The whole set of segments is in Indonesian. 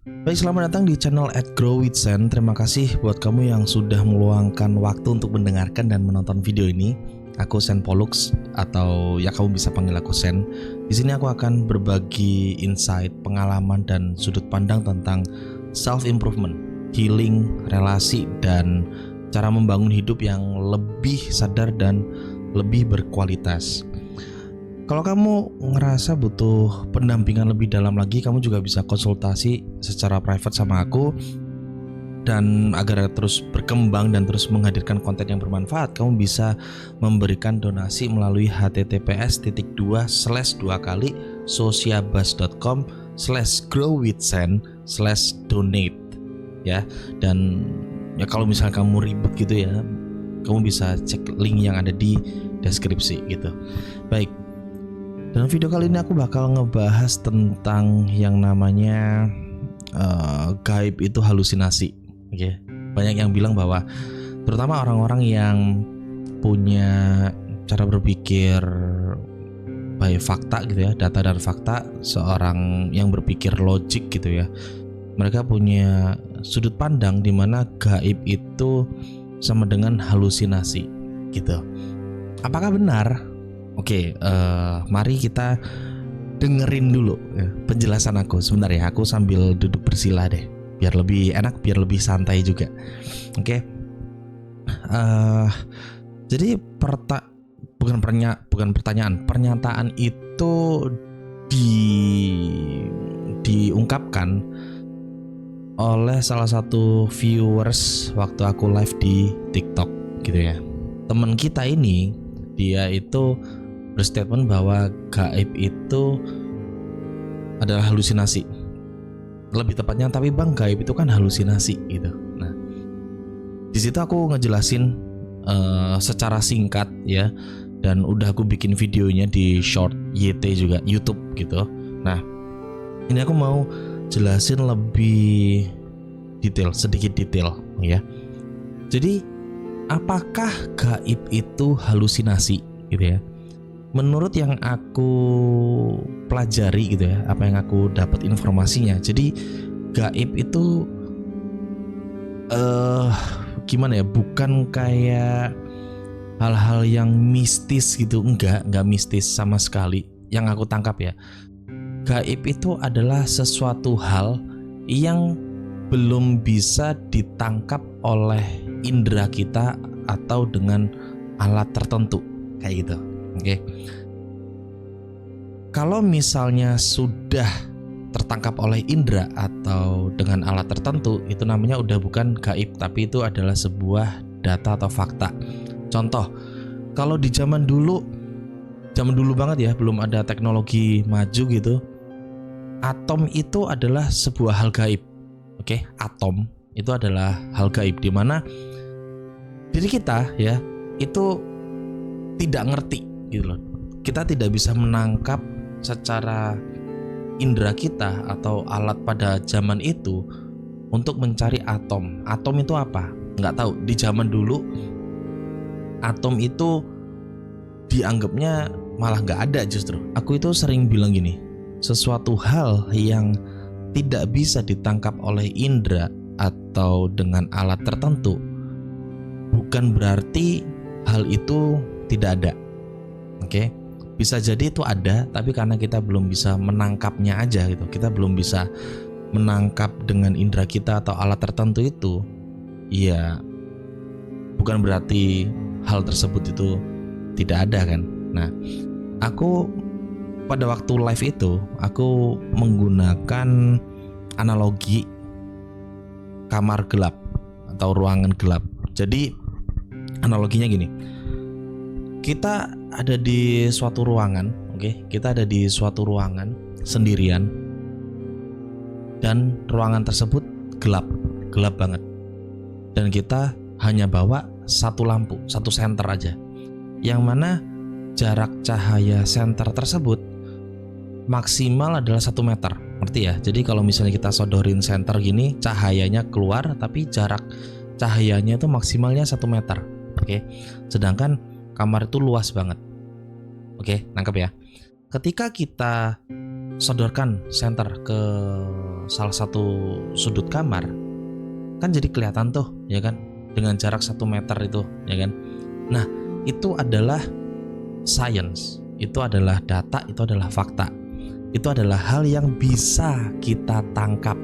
Baik, selamat datang di channel @growwithsen. Terima kasih buat kamu yang sudah meluangkan waktu untuk mendengarkan dan menonton video ini. Aku Sen Pollux, atau ya kamu bisa panggil aku Sen. Di sini aku akan berbagi insight, pengalaman dan sudut pandang tentang self improvement, healing, relasi, dan cara membangun hidup yang lebih sadar dan lebih berkualitas. Kalau kamu ngerasa butuh pendampingan lebih dalam lagi, kamu juga bisa konsultasi secara private sama aku. Dan agar terus berkembang dan terus menghadirkan konten yang bermanfaat, kamu bisa memberikan donasi melalui https://sociabus.com/growwithsen/donate ya. Dan ya kalau misalnya kamu ribet gitu ya, kamu bisa cek link yang ada di deskripsi gitu. Baik. Dalam video kali ini aku bakal ngebahas tentang yang namanya gaib itu halusinasi. Oke. Banyak yang bilang bahwa terutama orang-orang yang punya cara berpikir by fakta gitu ya, data dan fakta, seorang yang berpikir logik gitu ya. Mereka punya sudut pandang di mana gaib itu sama dengan halusinasi gitu. Apakah benar? Oke, mari kita dengerin dulu ya, penjelasan aku. Sebentar ya, aku sambil duduk bersila deh, biar lebih enak, biar lebih santai juga. Oke. Jadi pernyataan itu diungkapkan oleh salah satu viewers waktu aku live di TikTok gitu ya. Temen kita ini, dia itu berstatement bahwa gaib itu adalah halusinasi. Lebih tepatnya, tapi bang, gaib itu kan halusinasi gitu. Nah, di situ aku ngejelasin secara singkat ya, dan udah aku bikin videonya di short YT juga, YouTube gitu. Nah, ini aku mau jelasin lebih detail, sedikit detail ya. Jadi, apakah gaib itu halusinasi gitu ya? Menurut yang aku pelajari gitu ya, apa yang aku dapat informasinya, jadi gaib itu gimana ya, bukan kayak hal-hal yang mistis gitu, enggak mistis sama sekali yang aku tangkap ya. Gaib itu adalah sesuatu hal yang belum bisa ditangkap oleh indera kita atau dengan alat tertentu kayak gitu. Oke. Kalau misalnya sudah tertangkap oleh indera atau dengan alat tertentu, itu namanya udah bukan gaib, tapi itu adalah sebuah data atau fakta. Contoh, kalau di zaman dulu banget ya, belum ada teknologi maju gitu, atom itu adalah sebuah hal gaib. Oke, atom itu adalah hal gaib, di mana diri kita ya itu tidak ngerti gitu loh. Kita tidak bisa menangkap secara indera kita atau alat pada zaman itu untuk mencari atom. Atom itu apa? Nggak tahu. Di zaman dulu atom itu dianggapnya malah nggak ada justru. Aku itu sering bilang gini, sesuatu hal yang tidak bisa ditangkap oleh indera atau dengan alat tertentu bukan berarti hal itu tidak ada. Oke, bisa jadi itu ada, tapi karena kita belum bisa menangkapnya aja gitu. Kita belum bisa menangkap dengan indera kita atau alat tertentu itu, ya bukan berarti hal tersebut itu tidak ada kan. Nah, aku pada waktu live itu aku menggunakan analogi kamar gelap atau ruangan gelap. Jadi analoginya gini, kita ada di suatu ruangan, oke? Kita ada di suatu ruangan sendirian, dan ruangan tersebut gelap banget. Dan kita hanya bawa satu lampu, satu senter aja, yang mana jarak cahaya senter tersebut maksimal adalah 1 meter, ngerti ya? Jadi kalau misalnya kita sodorin senter gini, cahayanya keluar, tapi jarak cahayanya itu maksimalnya 1 meter, oke? Sedangkan kamar itu luas banget. Oke, nangkep ya. Ketika kita sodorkan senter ke salah satu sudut kamar, kan jadi kelihatan tuh ya kan, dengan jarak 1 meter itu ya kan. Nah itu adalah science, itu adalah data, itu adalah fakta, itu adalah hal yang bisa kita tangkap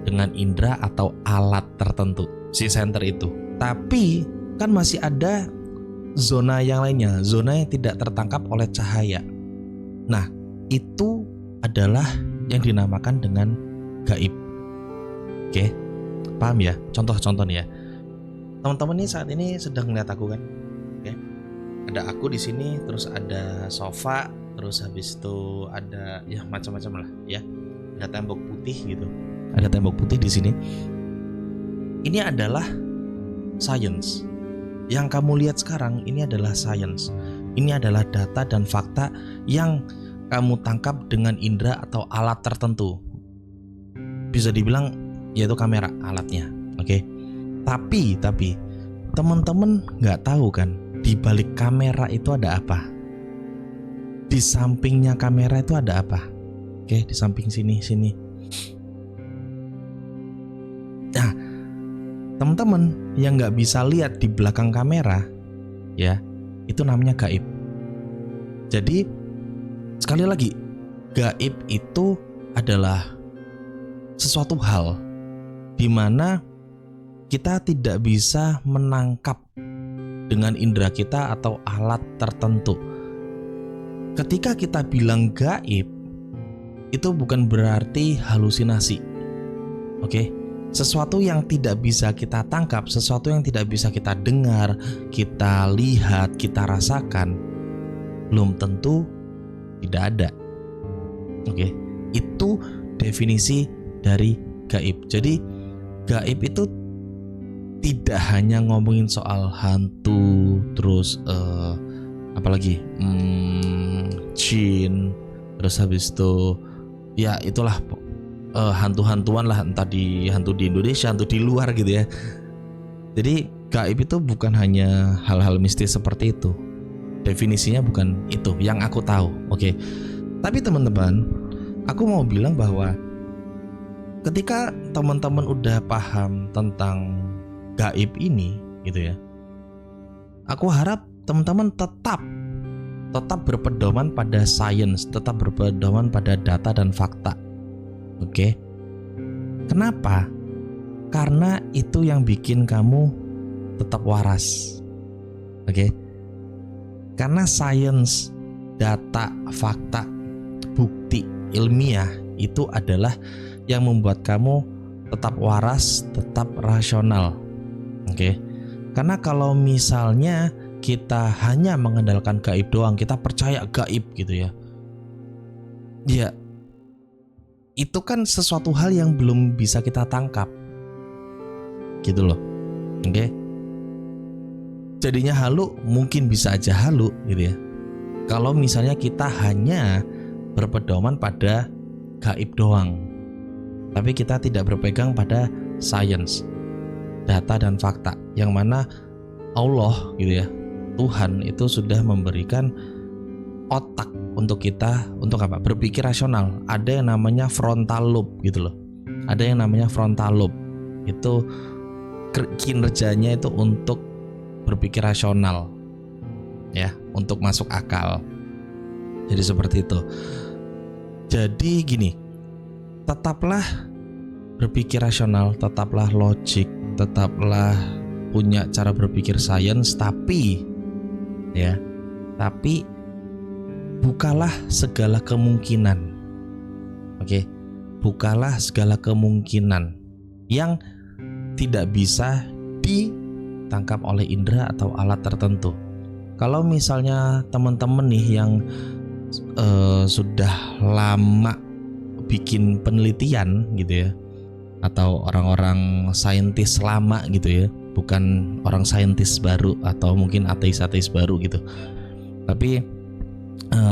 dengan indera atau alat tertentu, si senter itu. Tapi kan masih ada zona yang lainnya, zona yang tidak tertangkap oleh cahaya. Nah itu adalah yang dinamakan dengan gaib. Oke, paham ya? Contoh-contoh nih ya. Teman-teman nih saat ini sedang melihat aku kan? Oke. Ada aku di sini, terus ada sofa, terus habis itu ada ya macam-macam lah ya. Ada tembok putih gitu. Ada tembok putih di sini. Ini adalah science. Yang kamu lihat sekarang ini adalah science. Ini adalah data dan fakta yang kamu tangkap dengan indera atau alat tertentu. Bisa dibilang yaitu kamera alatnya, oke? Tapi teman-teman nggak tahu kan, di balik kamera itu ada apa? Di sampingnya kamera itu ada apa? Oke, di samping sini. Nah, teman-teman yang nggak bisa lihat di belakang kamera, ya, itu namanya gaib. Jadi sekali lagi, gaib itu adalah sesuatu hal di mana kita tidak bisa menangkap dengan indera kita atau alat tertentu. Ketika kita bilang gaib, itu bukan berarti halusinasi. Oke? Sesuatu yang tidak bisa kita tangkap, sesuatu yang tidak bisa kita dengar, kita lihat, kita rasakan, belum tentu tidak ada. Oke, itu definisi dari gaib. Jadi gaib itu tidak hanya ngomongin soal hantu, terus apalagi jin, terus habis itu ya itulah hantu-hantuan lah, entah hantu di Indonesia, hantu di luar gitu ya. Jadi gaib itu bukan hanya hal-hal mistis seperti itu. Definisinya bukan itu yang aku tahu, oke. Tapi teman-teman, aku mau bilang bahwa ketika teman-teman udah paham tentang gaib ini, gitu ya, aku harap teman-teman tetap berpedoman pada sains, tetap berpedoman pada data dan fakta, oke. Kenapa? Karena itu yang bikin kamu tetap waras, oke. Karena sains, data, fakta, bukti ilmiah itu adalah yang membuat kamu tetap waras, tetap rasional. Oke. Karena kalau misalnya kita hanya mengandalkan gaib doang, kita percaya gaib gitu ya. Ya, itu kan sesuatu hal yang belum bisa kita tangkap. Gitu loh. Oke. Jadinya halu, mungkin bisa aja halu gitu ya. Kalau misalnya kita hanya berpedoman pada gaib doang, tapi kita tidak berpegang pada sains, data dan fakta, yang mana Allah gitu ya, Tuhan itu sudah memberikan otak untuk kita, untuk apa? Berpikir rasional. Ada yang namanya frontal lobe gitu loh. Ada yang namanya frontal lobe. Itu kinerjanya itu untuk berpikir rasional, ya, untuk masuk akal. Jadi seperti itu. Jadi gini, tetaplah berpikir rasional, tetaplah logik, tetaplah punya cara berpikir sains, tapi bukalah segala kemungkinan. Oke, bukalah segala kemungkinan yang tidak bisa ditangkap oleh indera atau alat tertentu. Kalau misalnya teman-teman nih yang sudah lama bikin penelitian gitu ya, atau orang-orang saintis lama gitu ya, bukan orang saintis baru atau mungkin ateis-ateis baru gitu, tapi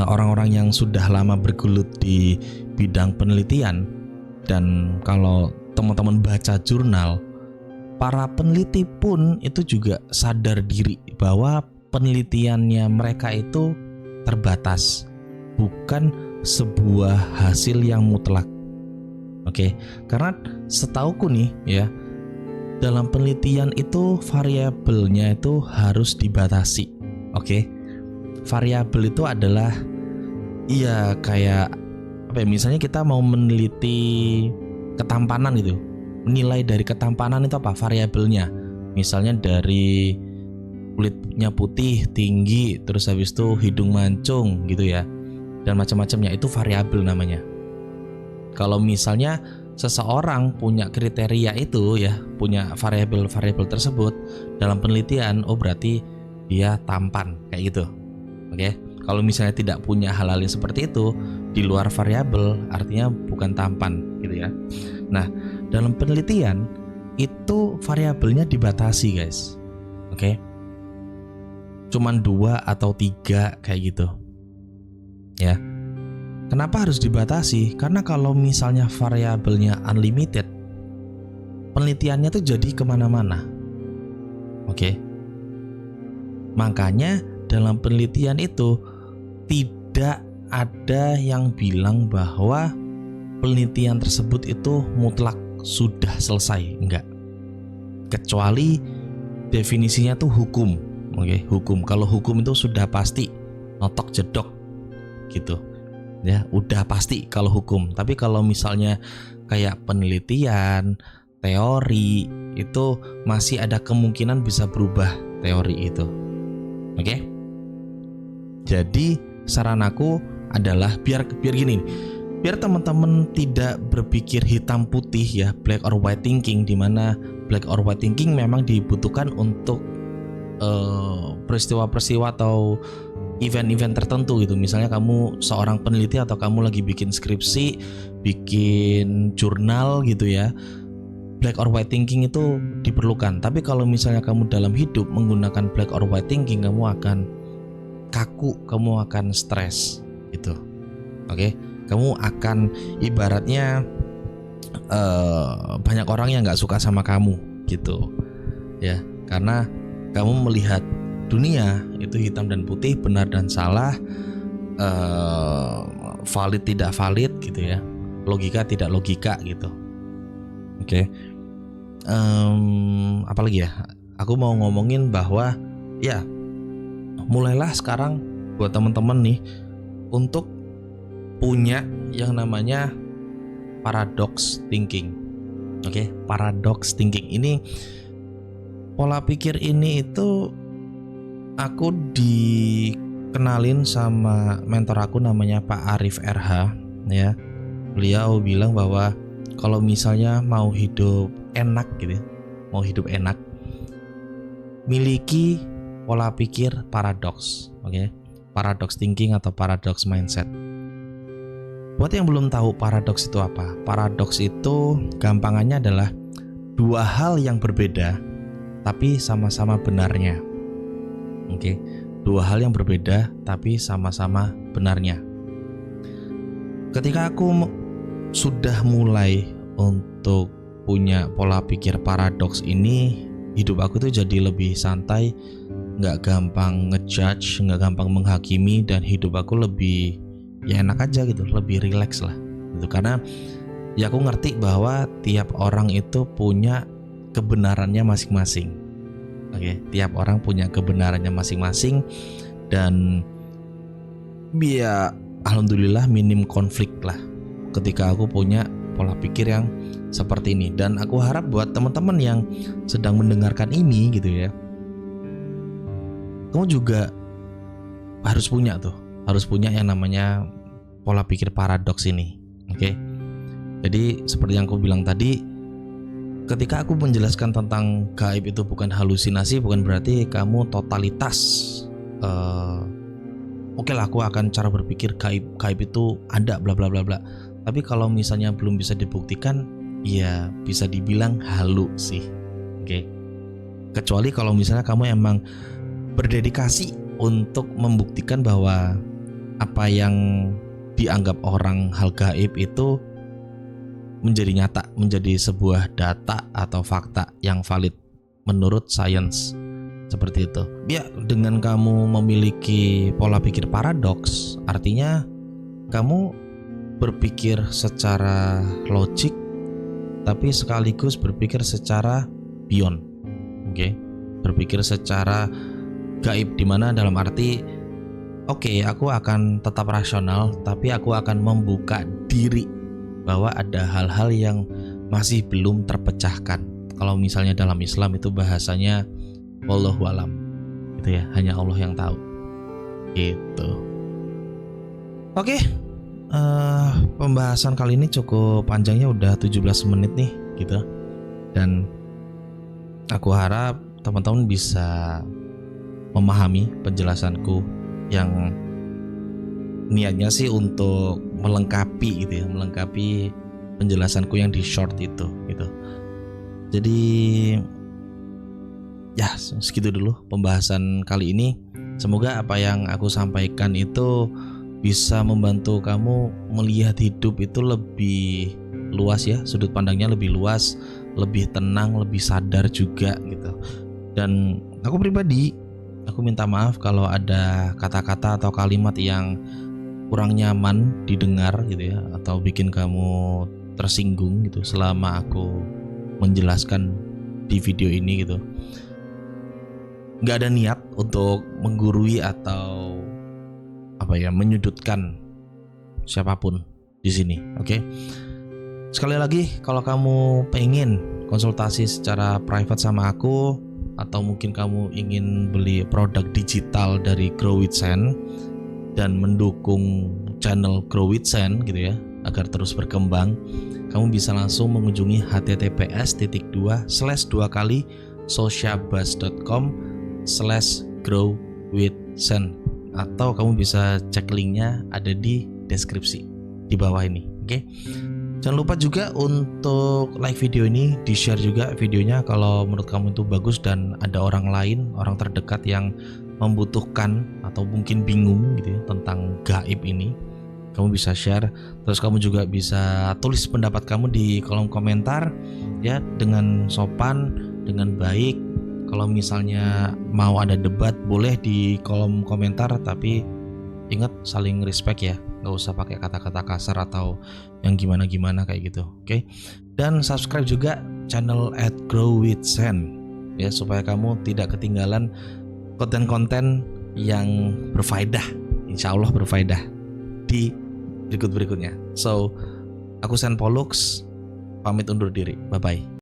orang-orang yang sudah lama bergelut di bidang penelitian. Dan kalau teman-teman baca jurnal, para peneliti pun itu juga sadar diri bahwa penelitiannya mereka itu terbatas, bukan sebuah hasil yang mutlak. Oke, karena setauku nih ya, dalam penelitian itu variabelnya itu harus dibatasi. Oke, variabel itu adalah kayak apa ya? Misalnya kita mau meneliti ketampanan itu, nilai dari ketampanan itu apa? Variabelnya. Misalnya dari kulitnya putih, tinggi, terus habis itu hidung mancung gitu ya, dan macam-macamnya, itu variabel namanya. Kalau misalnya seseorang punya kriteria itu ya, punya variabel-variabel tersebut dalam penelitian, berarti dia tampan kayak gitu. Oke. Kalau misalnya tidak punya hal-hal yang seperti itu di luar variabel, artinya bukan tampan gitu ya. Nah, dalam penelitian itu variabelnya dibatasi, guys. Oke. Cuman 2 atau 3 kayak gitu. Ya. Kenapa harus dibatasi? Karena kalau misalnya variabelnya unlimited, penelitiannya tuh jadi kemana-mana. Oke. Makanya dalam penelitian itu tidak ada yang bilang bahwa penelitian tersebut itu mutlak sudah selesai, enggak. Kecuali definisinya tuh hukum. Oke, hukum. Kalau hukum itu sudah pasti notok jedok gitu. Ya, udah pasti kalau hukum. Tapi kalau misalnya kayak penelitian, teori, itu masih ada kemungkinan bisa berubah teori itu. Oke? Jadi saran aku adalah biar gini, biar teman-teman tidak berpikir hitam putih ya, black or white thinking, dimana black or white thinking memang dibutuhkan untuk peristiwa-peristiwa atau event-event tertentu gitu. Misalnya kamu seorang peneliti atau kamu lagi bikin skripsi, bikin jurnal gitu ya. Black or white thinking itu diperlukan. Tapi kalau misalnya kamu dalam hidup menggunakan black or white thinking, kamu akan kaku, kamu akan stres gitu. Oke? Kamu akan ibaratnya banyak orang yang nggak suka sama kamu gitu. Ya, karena kamu melihat dunia itu hitam dan putih, benar dan salah, valid tidak valid gitu ya, logika tidak logika gitu. Oke. Apalagi ya, aku mau ngomongin bahwa ya mulailah sekarang buat teman-teman nih untuk punya yang namanya paradox thinking. Oke, paradox thinking ini, pola pikir ini itu aku dikenalin sama mentor aku namanya Pak Arif RH ya. Beliau bilang bahwa kalau misalnya mau hidup enak gitu, mau hidup enak, miliki pola pikir paradoks, oke? Paradox thinking atau paradox mindset. Buat yang belum tahu paradoks itu apa? Paradoks itu gampangannya adalah dua hal yang berbeda tapi sama-sama benarnya. Oke, dua hal yang berbeda tapi sama-sama benarnya. Ketika aku sudah mulai untuk punya pola pikir paradoks ini, hidup aku tuh jadi lebih santai, nggak gampang ngejudge, nggak gampang menghakimi, dan hidup aku lebih ya enak aja gitu, lebih rileks lah gitu. Karena ya aku ngerti bahwa tiap orang itu punya kebenarannya masing-masing. Oke, tiap orang punya kebenarannya masing-masing, dan ya alhamdulillah minim konflik lah ketika aku punya pola pikir yang seperti ini. Dan aku harap buat teman-teman yang sedang mendengarkan ini gitu ya, kamu juga harus punya yang namanya pola pikir paradoks ini. Oke. Jadi seperti yang aku bilang tadi, ketika aku menjelaskan tentang gaib itu bukan halusinasi, bukan berarti kamu totalitas oke lah aku akan cara berpikir gaib itu ada bla bla bla bla. Tapi kalau misalnya belum bisa dibuktikan, ya bisa dibilang halu sih. Oke. Kecuali kalau misalnya kamu emang berdedikasi untuk membuktikan bahwa apa yang dianggap orang hal gaib itu menjadi nyata, menjadi sebuah data atau fakta yang valid menurut sains. Seperti itu. Ya, dengan kamu memiliki pola pikir paradoks, artinya kamu berpikir secara logik tapi sekaligus berpikir secara beyond. Oke. Berpikir secara gaib, dimana dalam arti aku akan tetap rasional tapi aku akan membuka diri bahwa ada hal-hal yang masih belum terpecahkan. Kalau misalnya dalam Islam itu bahasanya wallahu alam, gitu ya, hanya Allah yang tahu gitu. Oke. Pembahasan kali ini cukup panjangnya, udah 17 menit nih gitu. Dan aku harap teman-teman bisa memahami penjelasanku yang niatnya sih untuk melengkapi gitu ya, melengkapi penjelasanku yang di short itu gitu. Jadi ya segitu dulu pembahasan kali ini. Semoga apa yang aku sampaikan itu bisa membantu kamu melihat hidup itu lebih luas ya, sudut pandangnya lebih luas, lebih tenang, lebih sadar juga gitu. Dan aku pribadi, aku minta maaf kalau ada kata-kata atau kalimat yang kurang nyaman didengar gitu ya, atau bikin kamu tersinggung gitu selama aku menjelaskan di video ini gitu. Gak ada niat untuk menggurui atau menyudutkan siapapun di sini, oke? Sekali lagi, kalau kamu pengen konsultasi secara private sama aku, atau mungkin kamu ingin beli produk digital dari Grow with Sen dan mendukung channel Grow with Sen gitu ya, agar terus berkembang, kamu bisa langsung mengunjungi https://sociabuzz.com/growwithsen, atau kamu bisa cek linknya ada di deskripsi di bawah ini. Oke. Jangan lupa juga untuk like video ini, di share juga videonya kalau menurut kamu itu bagus dan ada orang lain, orang terdekat yang membutuhkan atau mungkin bingung gitu ya tentang gaib ini. Kamu bisa share, terus kamu juga bisa tulis pendapat kamu di kolom komentar ya, dengan sopan, dengan baik. Kalau misalnya mau ada debat boleh di kolom komentar, tapi ingat saling respect ya, nggak usah pakai kata-kata kasar atau yang gimana-gimana kayak gitu, oke? Dan subscribe juga channel @growwithsen ya, supaya kamu tidak ketinggalan konten-konten yang berfaedah, insya Allah berfaedah di berikut-berikutnya. So, aku Sen Pollux, pamit undur diri, bye-bye.